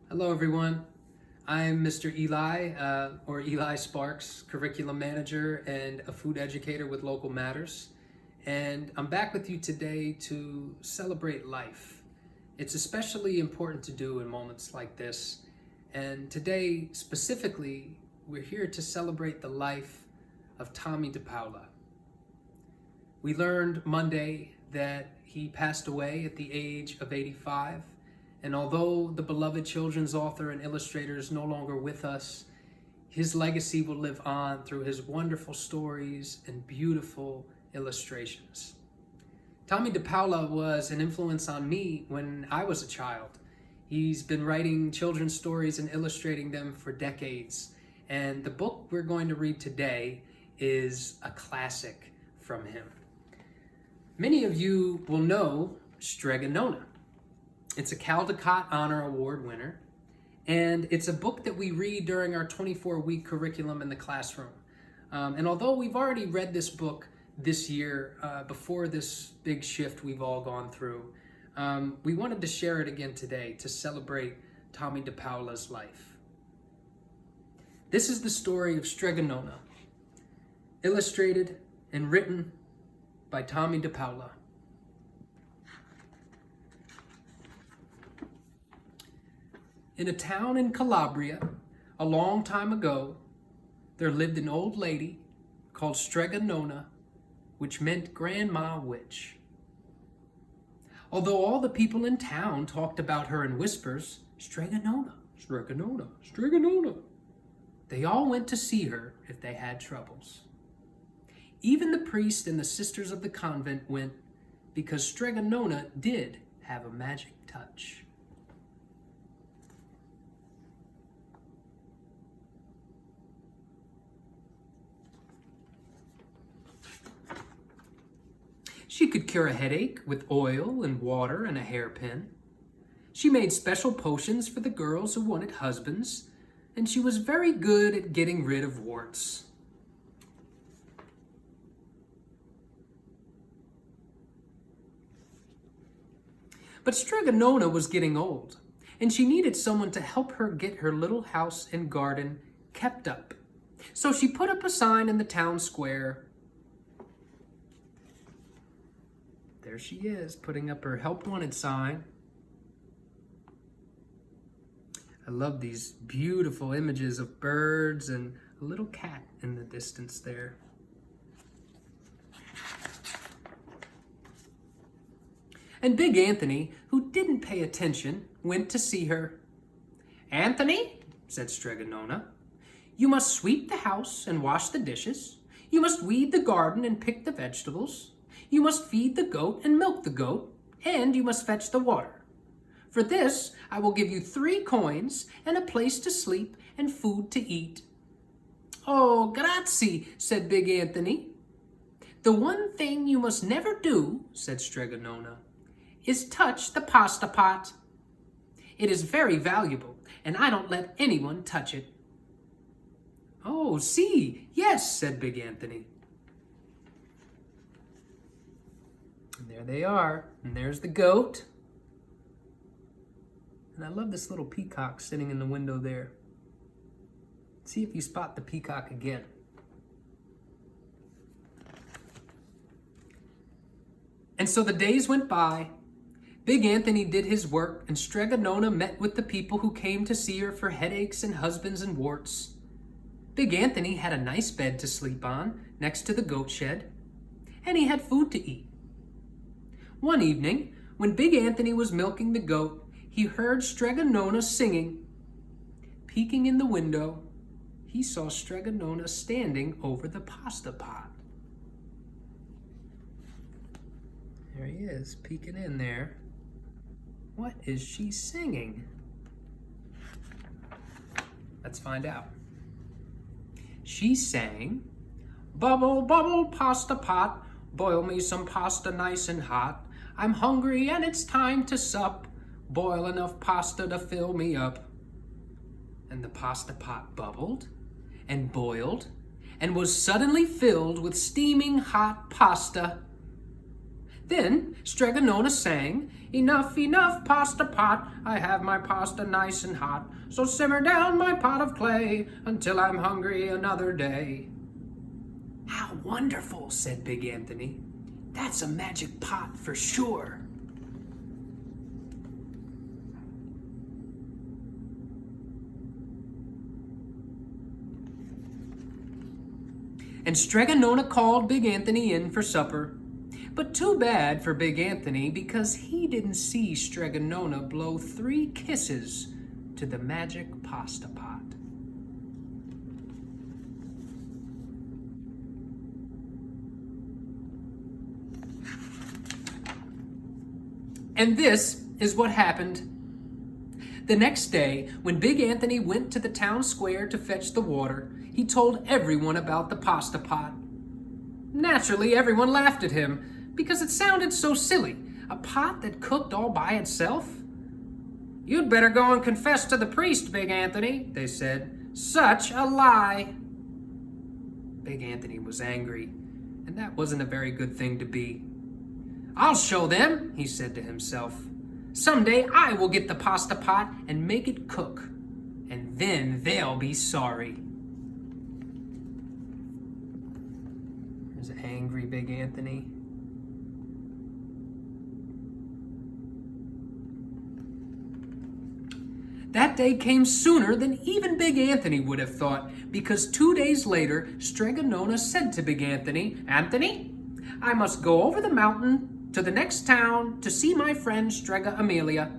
Hello, everyone. I'm Mr. Eli, or Eli Sparks, Curriculum Manager and a food educator with Local Matters. And I'm back with you today to celebrate life. It's especially important to do in moments like this. And today, specifically, we're here to celebrate the life of Tomie dePaola. We learned Monday that he passed away at the age of 85. And although the beloved children's author and illustrator is no longer with us, his legacy will live on through his wonderful stories and beautiful illustrations. Tomie dePaola was an influence on me when I was a child. He's been writing children's stories and illustrating them for decades. And the book we're going to read today is a classic from him. Many of you will know Strega Nona. It's a Caldecott Honor Award winner, and it's a book that we read during our 24-week curriculum in the classroom. And although we've already read this book this year, before this big shift we've all gone through, we wanted to share it again today to celebrate Tomie dePaola's life. This is the story of Strega Nona, illustrated and written by Tomie dePaola. In a town in Calabria, a long time ago, there lived an old lady called Strega Nona, which meant Grandma Witch. Although all the people in town talked about her in whispers, Strega Nona, Strega Nona, Strega Nona, they all went to see her if they had troubles. Even the priest and the sisters of the convent went because Strega Nona did have a magic touch. She could cure a headache with oil and water and a hairpin. She made special potions for the girls who wanted husbands, and she was very good at getting rid of warts. But Strega Nona was getting old, and she needed someone to help her get her little house and garden kept up. So she put up a sign in the town square. There she is, putting up her help wanted sign. I love these beautiful images of birds and a little cat in the distance there. And Big Anthony, who didn't pay attention, went to see her. "Anthony," said Strega Nona, "you must sweep the house and wash the dishes. You must weed the garden and pick the vegetables. You must feed the goat and milk the goat, and you must fetch the water. For this, I will give you 3 coins and a place to sleep and food to eat." "Oh, grazie," said Big Anthony. "The one thing you must never do," said Strega Nona, "is touch the pasta pot. It is very valuable, and I don't let anyone touch it." "Oh, see, yes," said Big Anthony. And there they are, and there's the goat. And I love this little peacock sitting in the window there. See if you spot the peacock again. And so the days went by. Big Anthony did his work, and Strega Nona met with the people who came to see her for headaches and husbands and warts. Big Anthony had a nice bed to sleep on next to the goat shed, and he had food to eat. One evening, when Big Anthony was milking the goat, he heard Strega Nona singing. Peeking in the window, he saw Strega Nona standing over the pasta pot. There he is, peeking in there. What is she singing? Let's find out. She sang, "Bubble, bubble, pasta pot, boil me some pasta nice and hot. I'm hungry and it's time to sup. Boil enough pasta to fill me up." And the pasta pot bubbled and boiled and was suddenly filled with steaming hot pasta. Then Strega Nona sang, Enough, enough, pasta pot, I have my pasta nice and hot. So simmer down my pot of clay until I'm hungry another day. How wonderful, said Big Anthony. That's a magic pot for sure. And Strega Nona called Big Anthony in for supper. But too bad for Big Anthony, because he didn't see Strega Nona blow 3 kisses to the magic pasta pot. And this is what happened. The next day, when Big Anthony went to the town square to fetch the water, he told everyone about the pasta pot. Naturally, everyone laughed at him because it sounded so silly. A pot that cooked all by itself? You'd better go and confess to the priest, Big Anthony, they said. Such a lie. Big Anthony was angry, and that wasn't a very good thing to be. I'll show them, he said to himself. Someday I will get the pasta pot and make it cook, and then they'll be sorry. There's angry Big Anthony. That day came sooner than even Big Anthony would have thought, because 2 days later, Strega Nona said to Big Anthony, Anthony, I must go over the mountain to the next town to see my friend Strega Amelia.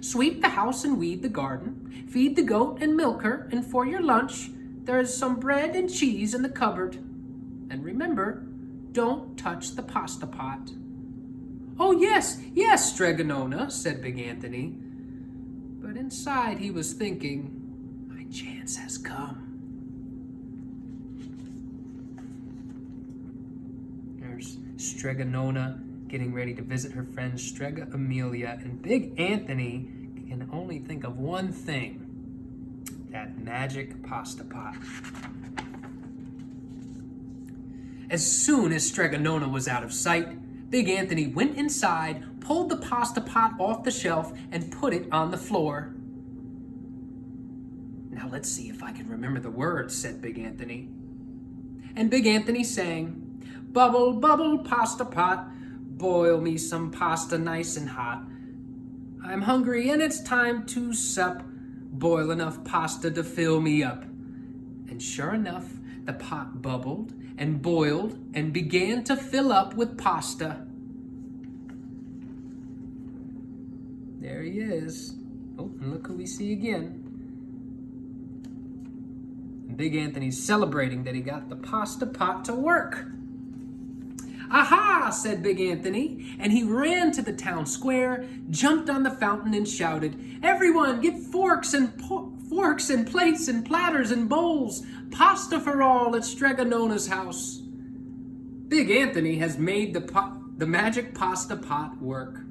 Sweep the house and weed the garden, feed the goat and milk her, and for your lunch, there is some bread and cheese in the cupboard. And remember, don't touch the pasta pot. Oh, yes, yes, Strega Nona, said Big Anthony. But inside he was thinking, my chance has come. There's Strega Nona getting ready to visit her friend Strega Amelia, and Big Anthony can only think of one thing, that magic pasta pot. As soon as Strega Nona was out of sight, Big Anthony went inside, pulled the pasta pot off the shelf, and put it on the floor. Now let's see if I can remember the words, said Big Anthony. And Big Anthony sang, Bubble, bubble, pasta pot, boil me some pasta nice and hot. I'm hungry and it's time to sup, boil enough pasta to fill me up. And sure enough, the pot bubbled and boiled and began to fill up with pasta. There he is. Oh, and look who we see again. And Big Anthony's celebrating that he got the pasta pot to work. Aha, said Big Anthony, and he ran to the town square, jumped on the fountain and shouted, Everyone, get forks and plates and platters and bowls, pasta for all at Strega Nona's house. Big Anthony has made the magic pasta pot work.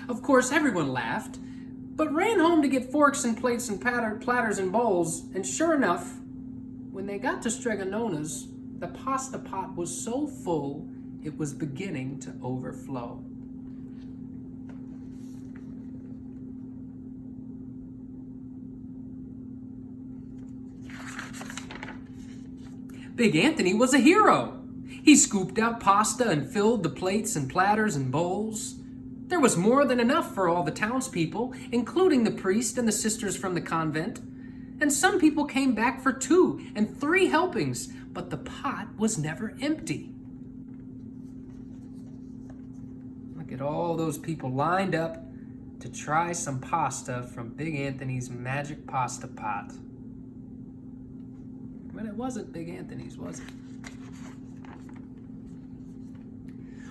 Of course, everyone laughed, but ran home to get forks and plates and platters and bowls, and sure enough, when they got to Strega Nona's, the pasta pot was so full it was beginning to overflow. Big Anthony was a hero. He scooped out pasta and filled the plates and platters and bowls. There was more than enough for all the townspeople, including the priest and the sisters from the convent. And some people came back for 2 and 3 helpings, but the pot was never empty. Look at all those people lined up to try some pasta from Big Anthony's magic pasta pot. But it wasn't Big Anthony's, was it?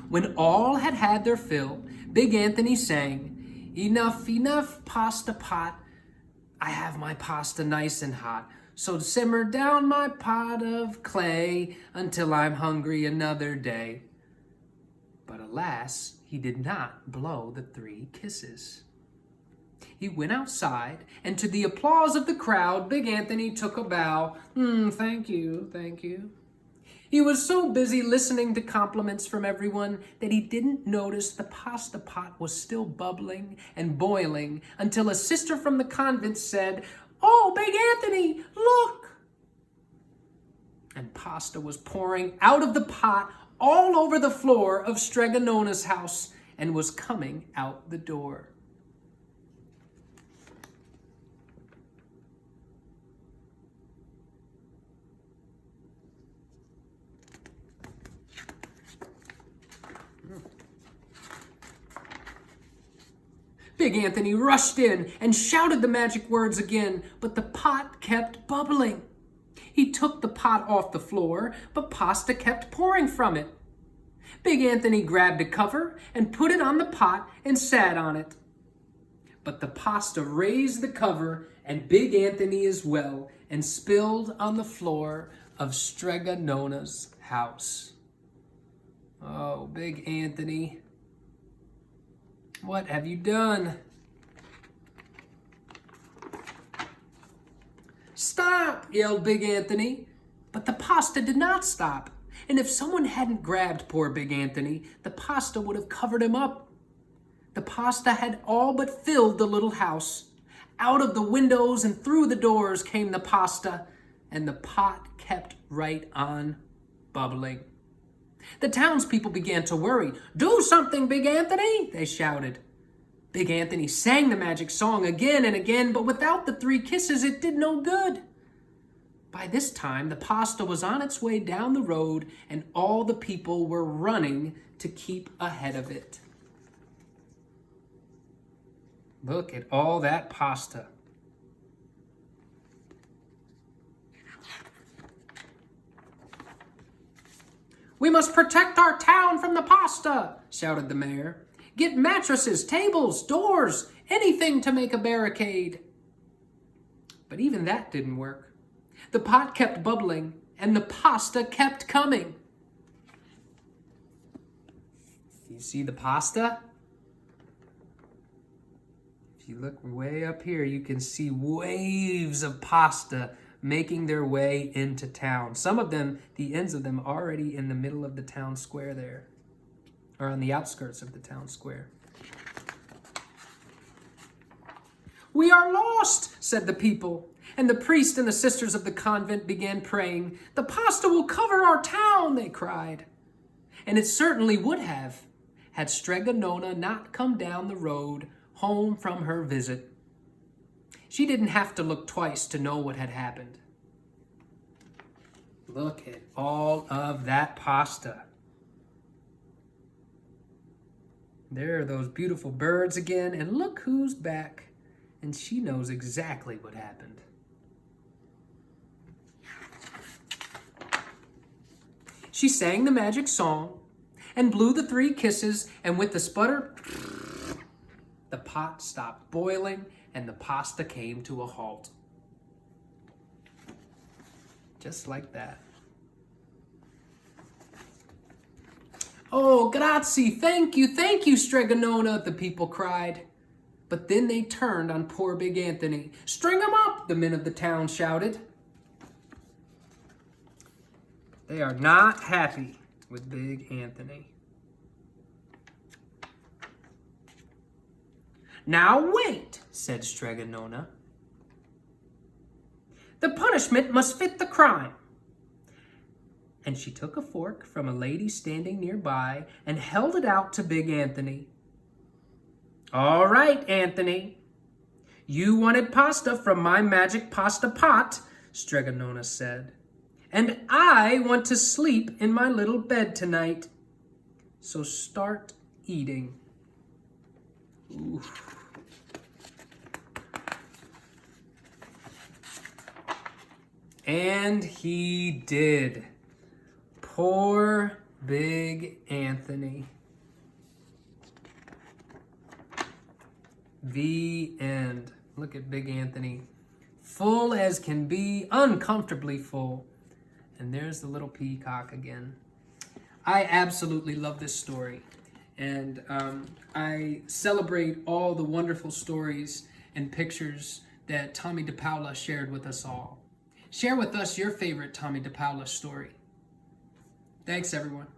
When all had had their fill, Big Anthony sang, Enough, enough, pasta pot, I have my pasta nice and hot, so simmer down my pot of clay until I'm hungry another day. But alas, he did not blow the 3 kisses. He went outside, and to the applause of the crowd, Big Anthony took a bow. Thank you, thank you. He was so busy listening to compliments from everyone that he didn't notice the pasta pot was still bubbling and boiling until a sister from the convent said, "Oh, Big Anthony, look!" And pasta was pouring out of the pot all over the floor of Strega Nona's house and was coming out the door. Big Anthony rushed in and shouted the magic words again, but the pot kept bubbling. He took the pot off the floor, but pasta kept pouring from it. Big Anthony grabbed a cover and put it on the pot and sat on it. But the pasta raised the cover and Big Anthony as well and spilled on the floor of Strega Nona's house. Oh, Big Anthony, what have you done? "Stop!" yelled Big Anthony. But the pasta did not stop. And if someone hadn't grabbed poor Big Anthony, the pasta would have covered him up. The pasta had all but filled the little house. Out of the windows and through the doors came the pasta, and the pot kept right on bubbling. The townspeople began to worry. "Do something, Big Anthony," they shouted. Big Anthony sang the magic song again and again, but without the 3 kisses, it did no good. By this time, the pasta was on its way down the road, and all the people were running to keep ahead of it. Look at all that pasta. "We must protect our town from the pasta," shouted the mayor. "Get mattresses, tables, doors, anything to make a barricade." But even that didn't work. The pot kept bubbling, and the pasta kept coming. You see the pasta? If you look way up here, you can see waves of pasta making their way into town. Some of them, the ends of them, already in the middle of the town square there, or on the outskirts of the town square. "We are lost," said the people, and the priest and the sisters of the convent began praying. "The pasta will cover our town," they cried. And it certainly would have, had Strega Nona not come down the road home from her visit. She didn't have to look twice to know what had happened. Look at all of that pasta. There are those beautiful birds again, and look who's back. And she knows exactly what happened. She sang the magic song and blew the 3 kisses, and with the sputter, the pot stopped boiling and the pasta came to a halt. Just like that. "Oh, grazie, thank you, Strega Nona," the people cried. But then they turned on poor Big Anthony. "String him up," the men of the town shouted. They are not happy with Big Anthony. "Now wait," said Strega Nona. "The punishment must fit the crime." And she took a fork from a lady standing nearby and held it out to Big Anthony. "All right, Anthony. You wanted pasta from my magic pasta pot," Strega Nona said. "And I want to sleep in my little bed tonight. So start eating." Oof. And he did. Poor Big Anthony. The end. Look at Big Anthony. Full as can be, uncomfortably full. And there's the little peacock again. I absolutely love this story. And I celebrate all the wonderful stories and pictures that Tomie dePaola shared with us all. Share with us your favorite Tomie dePaola story. Thanks, everyone.